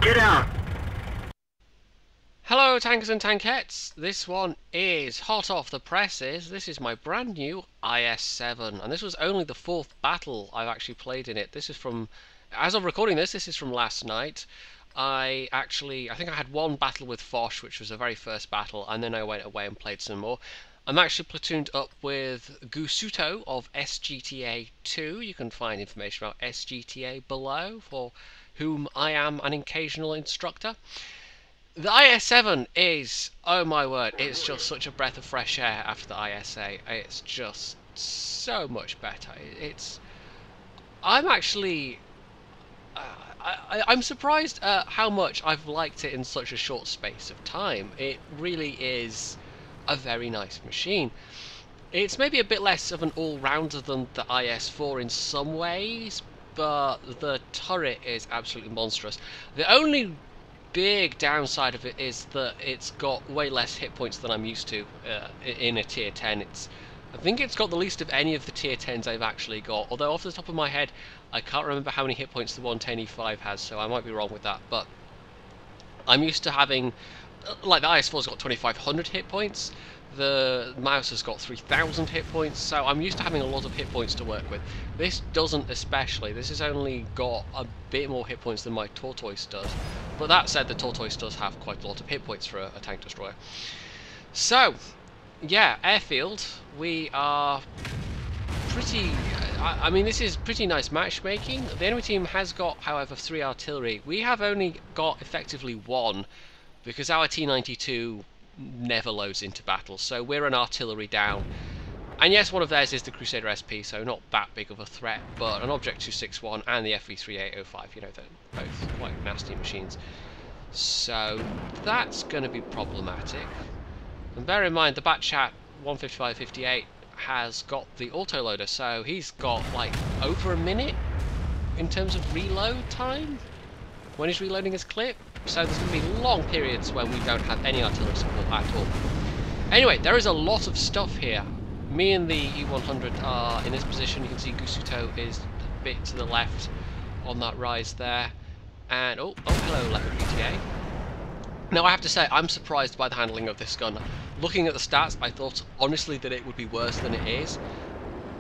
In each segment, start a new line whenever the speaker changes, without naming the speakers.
Get out!
Hello tankers and tankettes, this one is hot off the presses. This is my brand new IS-7 and this was only the 4th battle I've actually played in it. This is from, as of recording this is from last night. I think I had one battle with Foch, which was the very first battle, and then I went away and played some more. I'm actually platooned up with Gusuto of SGTA 2. You can find information about SGTA below, for whom I am an occasional instructor. The IS-7 is, oh my word, it's just such a breath of fresh air after the IS-8. It's just so much better. I'm actually, I'm surprised at how much I've liked it in such a short space of time. It really is a very nice machine. It's maybe a bit less of an all-rounder than the IS-4 in some ways, but the turret is absolutely monstrous. The only big downside of it is that it's got way less hit points than I'm used to in a tier 10. I think it's got the least of any of the tier 10s I've actually got, although off the top of my head I can't remember how many hit points the 110E5 has, so I might be wrong with that, but I'm used to having, like the IS-4's got 2500 hit points, the mouse has got 3000 hit points, so I'm used to having a lot of hit points to work with. This doesn't especially. This has only got a bit more hit points than my Tortoise does. But that said, the Tortoise does have quite a lot of hit points for a tank destroyer. So, yeah, Airfield, we are pretty... I mean, this is pretty nice matchmaking. The enemy team has got, however, 3 artillery. We have only got effectively 1, because our T-92 never loads into battle, so we're an artillery down. And yes, one of theirs is the Crusader SP, so not that big of a threat, but an Object 261 and the FV3805, you know, they're both quite nasty machines. So that's going to be problematic. And bear in mind, the Batchat 155-58 has got the autoloader, so he's got like over a minute in terms of reload time when he's reloading his clip. So there's going to be long periods when we don't have any artillery support at all. Anyway, there is a lot of stuff here. Me and the E100 are in this position. You can see Gusuto is a bit to the left on that rise there. And, oh hello, Leopard PTA. Now I have to say, I'm surprised by the handling of this gun. Looking at the stats, I thought honestly that it would be worse than it is.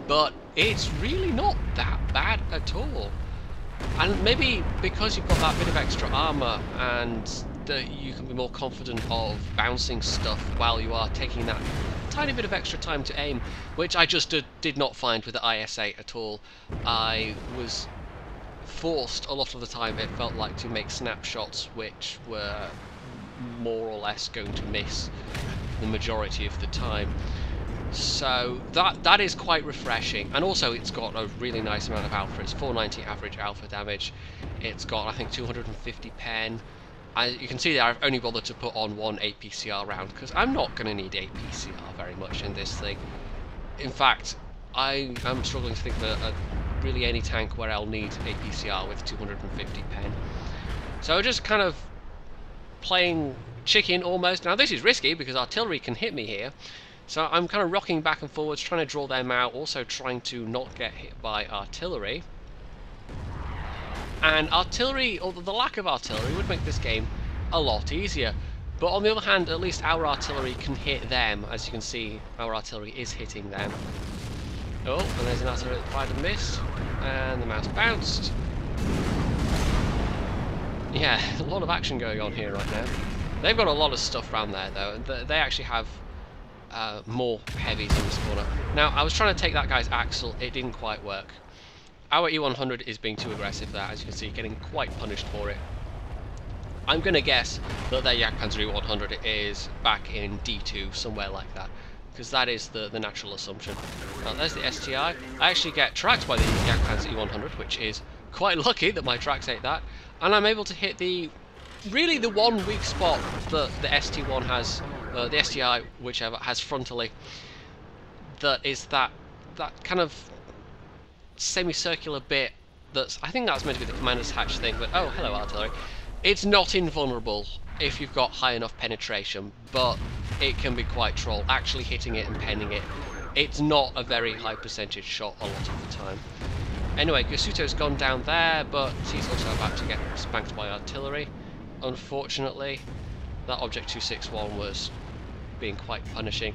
But it's really not that bad at all. And maybe because you've got that bit of extra armour and that you can be more confident of bouncing stuff while you are taking that tiny bit of extra time to aim, which I just did not find with the IS-8 at all. I was forced a lot of the time, it felt like, to make snapshots which were more or less going to miss the majority of the time. So that is quite refreshing, and also it's got a really nice amount of alpha. It's 490 average alpha damage. It's got, I think, 250 pen. You can see that I've only bothered to put on 1 APCR round because I'm not going to need APCR very much in this thing. In fact, I am struggling to think of really any tank where I'll need APCR with 250 pen. So just kind of playing chicken almost. Now this is risky because artillery can hit me here. So I'm kind of rocking back and forwards, trying to draw them out, also trying to not get hit by artillery. And artillery, or the lack of artillery, would make this game a lot easier. But on the other hand, at least our artillery can hit them. As you can see, our artillery is hitting them. Oh, and there's an artillery that fired and missed. And the mouse bounced. Yeah, a lot of action going on here right now. They've got a lot of stuff around there, though. And they actually have more heavies in this corner. Now, I was trying to take that guy's axle, it didn't quite work. Our E100 is being too aggressive there, as you can see, getting quite punished for it. I'm going to guess that their Jagdpanzer E100 is back in D2, somewhere like that, because that is the natural assumption. Now, there's the STI. I actually get tracked by the Jagdpanzer E100, which is quite lucky that my tracks ate that, and I'm able to hit really the one weak spot that the ST1 has, the STI, whichever, has frontally, that is that kind of semicircular bit that's, I think that's meant to be the commander's hatch thing, but oh, hello artillery. It's not invulnerable if you've got high enough penetration, but it can be quite troll, actually hitting it and penning it. It's not a very high percentage shot a lot of the time. Anyway, Gusuto's gone down there, but he's also about to get spanked by artillery. unfortunately. That Object 261 was being quite punishing.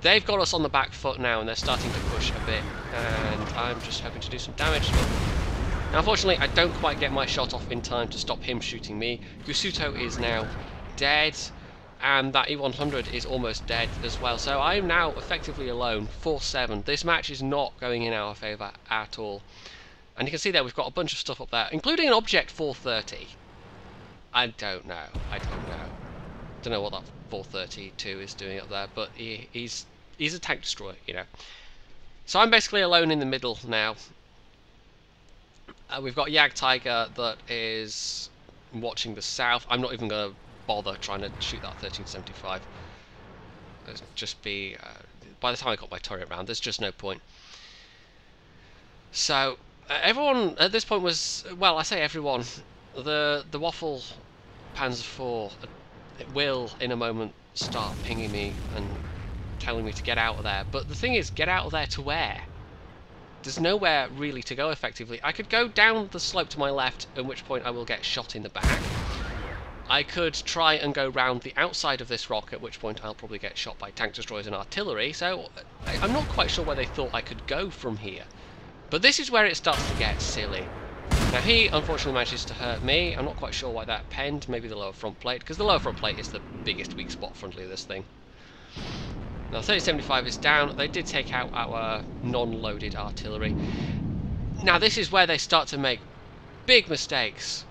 They've got us on the back foot now, and they're starting to push a bit, and I'm just hoping to do some damage. Now, unfortunately, I don't quite get my shot off in time to stop him shooting me. Gusuto is now dead, and that E100 is almost dead as well. So I am now effectively alone, 4-7. This match is not going in our favour at all. And you can see there we've got a bunch of stuff up there, including an Object 430. I don't know. Don't know what that 432 is doing up there, but he's a tank destroyer, you know. So I'm basically alone in the middle now. We've got Jagdtiger that is watching the south. I'm not even going to bother trying to shoot that 1375. It'll just be by the time I got my turret round, there's just no point. So everyone at this point was, well, I say everyone, the Waffle Panzer IV will in a moment start pinging me and telling me to get out of there. But the thing is, get out of there to where? There's nowhere really to go effectively. I could go down the slope to my left, at which point I will get shot in the back. I could try and go round the outside of this rock, at which point I'll probably get shot by tank destroyers and artillery. So I'm not quite sure where they thought I could go from here. But this is where it starts to get silly. Now he unfortunately manages to hurt me. I'm not quite sure why that penned. Maybe the lower front plate, because the lower front plate is the biggest weak spot frontally of this thing. Now 3075 is down. They did take out our non-loaded artillery. Now this is where they start to make big mistakes.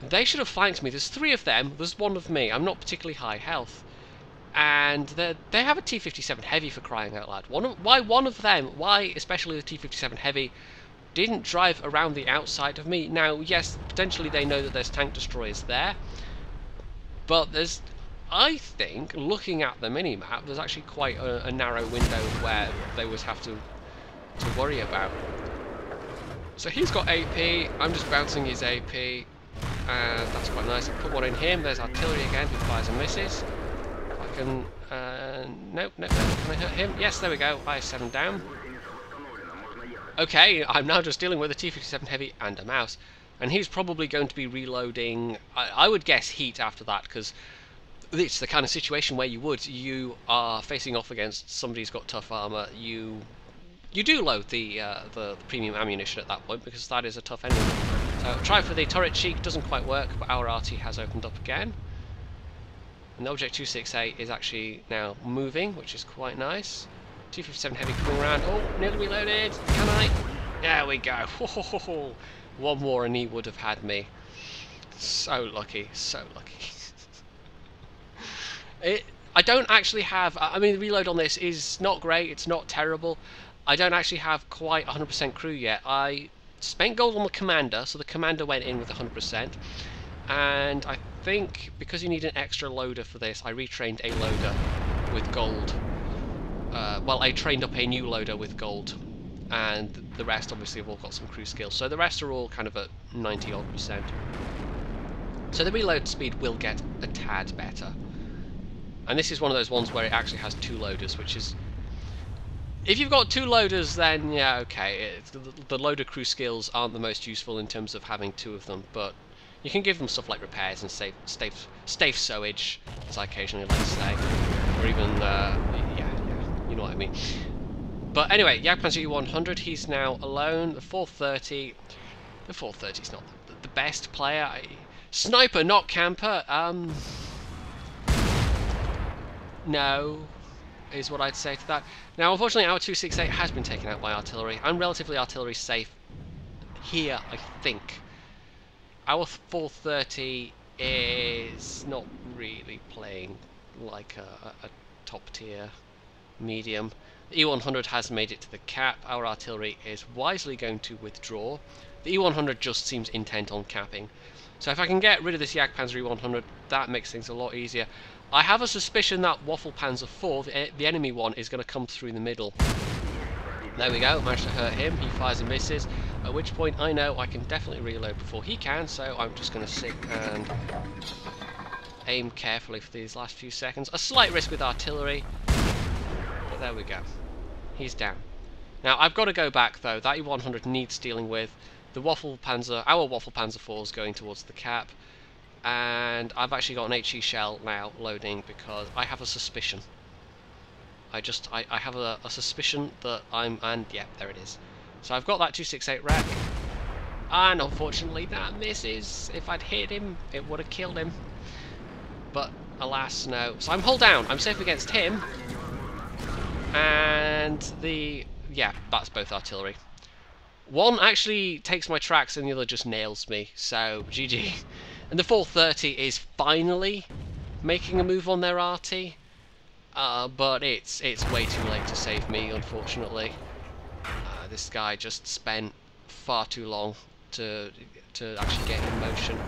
They should have flanked me. There's 3 of them. There's 1 of me. I'm not particularly high health. And they have a T-57 Heavy, for crying out loud. Why one of them, why especially the T-57 Heavy, didn't drive around the outside of me? Now, yes, potentially they know that there's tank destroyers there. But there's, I think, looking at the minimap, there's actually quite a narrow window where they would have to worry about. So he's got AP. I'm just bouncing his AP. And that's quite nice. I put 1 in him. There's artillery again who fires and misses. If I can... nope. Can I hit him? Yes, there we go. IS-7 down. Okay, I'm now just dealing with a T-57 Heavy and a mouse. And he's probably going to be reloading... I would guess heat after that, because it's the kind of situation where you are facing off against somebody who's got tough armour. You do load the premium ammunition at that point, because that is a tough enemy. So try for the turret cheek, doesn't quite work, but our RT has opened up again. And the Object 268 is actually now moving, which is quite nice. T-57 Heavy coming around. Oh, nearly reloaded. Can I? There we go. One more and he would have had me. So lucky, so lucky. I don't actually have... I mean, the reload on this is not great, it's not terrible. I don't actually have quite 100% crew yet. I spent gold on the commander, so the commander went in with 100%. And I think because you need an extra loader for this, I retrained a loader with gold. Well, I trained up a new loader with gold. And the rest obviously have all got some crew skills. So the rest are all kind of at 90-odd%. So the reload speed will get a tad better. And this is one of those ones where it actually has 2 loaders, which is... If you've got 2 loaders, then yeah, okay. The loader crew skills aren't the most useful in terms of having 2 of them, but you can give them stuff like repairs and safe sewage, as I occasionally like to say, or even yeah, you know what I mean. But anyway, Jagdpanzer E100, he's now alone. The 430, the 430 is not the best player. Sniper, not camper. No, is what I'd say to that. Now, unfortunately, our 268 has been taken out by artillery. I'm relatively artillery safe here, I think. Our 430 is not really playing like a top-tier medium. The E100 has made it to the cap. Our artillery is wisely going to withdraw. The E100 just seems intent on capping. So if I can get rid of this Jagdpanzer E100, that makes things a lot easier. I have a suspicion that Waffle Panzer IV, the enemy one, is going to come through the middle. There we go, managed to hurt him. He fires and misses. At which point I know I can definitely reload before he can, so I'm just going to sit and aim carefully for these last few seconds. A slight risk with artillery, but there we go. He's down. Now I've got to go back though. That E100 needs dealing with. The Waffle Panzer, our Waffle Panzer IV is going towards the cap. and I've actually got an HE shell now loading because I have a suspicion. I have a suspicion that and yeah, there it is. So I've got that 268 wreck, and unfortunately that misses. If I'd hit him, it would have killed him. But alas, no. So I'm hull down. I'm safe against him. And yeah, that's both artillery. One actually takes my tracks and the other just nails me. So GG. And the 430 is finally making a move on their RT. But it's way too late to save me, unfortunately. This guy just spent far too long to actually get in motion.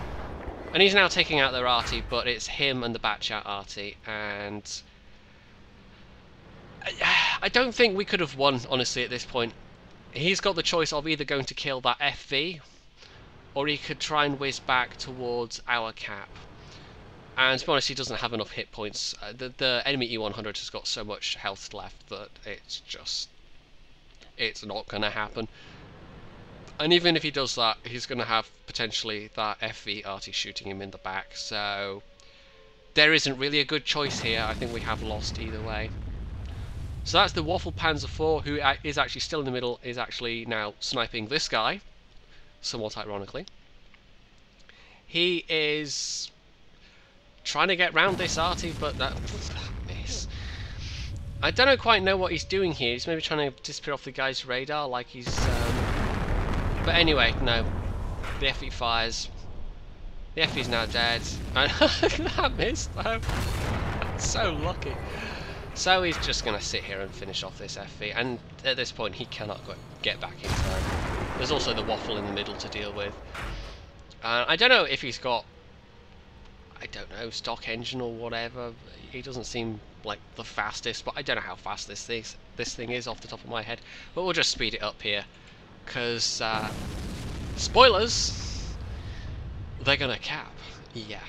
And he's now taking out their RT, but it's him and the Batchat RT, and I don't think we could have won, honestly, at this point. He's got the choice of either going to kill that FV, or he could try and whiz back towards our cap. And to be honest, he doesn't have enough hit points. The enemy E100 has got so much health left that it's not going to happen. And even if he does that, he's going to have potentially that FV RT shooting him in the back. So there isn't really a good choice here. I think we have lost either way. So that's the Waffle Panzer IV, who is actually still in the middle, is actually now sniping this guy, somewhat ironically. He is trying to get round this RT, but that miss. I don't quite know what he's doing here. He's maybe trying to disappear off the guy's radar, like he's... But anyway, no. The FE fires. The FE's now dead. And that missed, though. So lucky. So he's just going to sit here and finish off this FE. And at this point, he cannot get back in time. There's also the Waffle in the middle to deal with. I don't know if he's got... I don't know, stock engine or whatever. He doesn't seem like the fastest, but I don't know how fast this thing is off the top of my head. But we'll just speed it up here. Because, spoilers, they're going to cap. Yeah.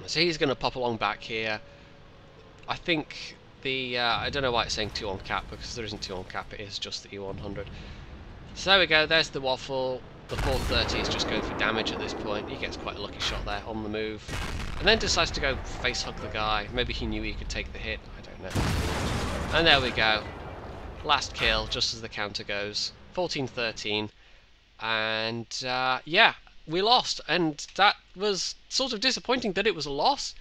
So he's going to pop along back here. I think I don't know why it's saying 2 on cap, because there isn't 2 on cap, it is just the E100. So there we go, there's the Waffle. The 430 is just going for damage at this point. He gets quite a lucky shot there on the move. And then decides to go face hug the guy. Maybe he knew he could take the hit, I don't know. And there we go. Last kill, just as the counter goes. 14-13. And yeah, we lost. And that was sort of disappointing that it was a loss.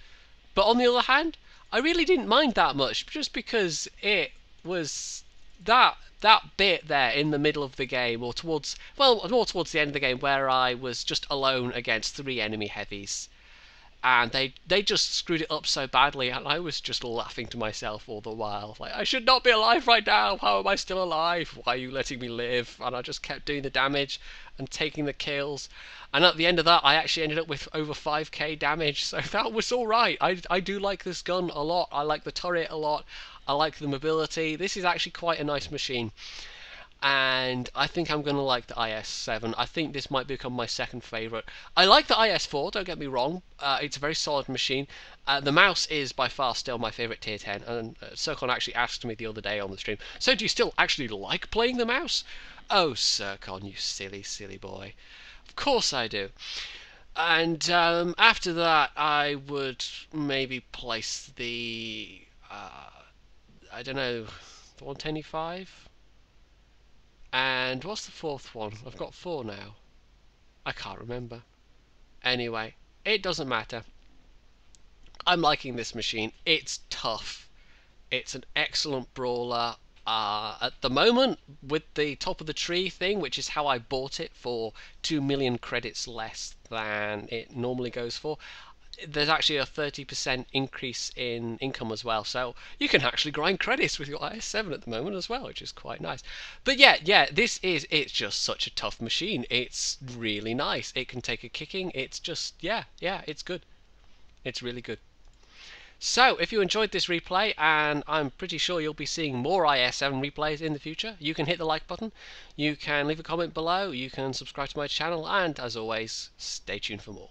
But on the other hand, I really didn't mind that much, just because it was that bit there in the middle of the game, or towards, well, more towards the end of the game, where I was just alone against 3 enemy heavies. And they just screwed it up so badly, and I was just laughing to myself all the while. Like, I should not be alive right now, how am I still alive? Why are you letting me live? And I just kept doing the damage and taking the kills. And at the end of that, I actually ended up with over 5k damage, so that was alright. I do like this gun a lot, I like the turret a lot, I like the mobility. This is actually quite a nice machine. And I think I'm going to like the IS-7. I think this might become my second favourite. I like the IS-4, don't get me wrong. It's a very solid machine. The mouse is by far still my favourite tier 10. And Sircon actually asked me the other day on the stream, so do you still actually like playing the mouse? Oh, Sircon, you silly, silly boy. Of course I do. And after that, I would maybe place the... I don't know, the 125? And what's the 4th one? I've got 4 now. I can't remember. Anyway, it doesn't matter. I'm liking this machine. It's tough. It's an excellent brawler. At the moment, with the top of the tree thing, which is how I bought it for 2 million credits less than it normally goes for, there's actually a 30% increase in income as well, so you can actually grind credits with your IS-7 at the moment as well, which is quite nice. But yeah, it's just such a tough machine. It's really nice. It can take a kicking. It's just, yeah, it's good. It's really good. So, if you enjoyed this replay, and I'm pretty sure you'll be seeing more IS-7 replays in the future, you can hit the like button, you can leave a comment below, you can subscribe to my channel, and as always, stay tuned for more.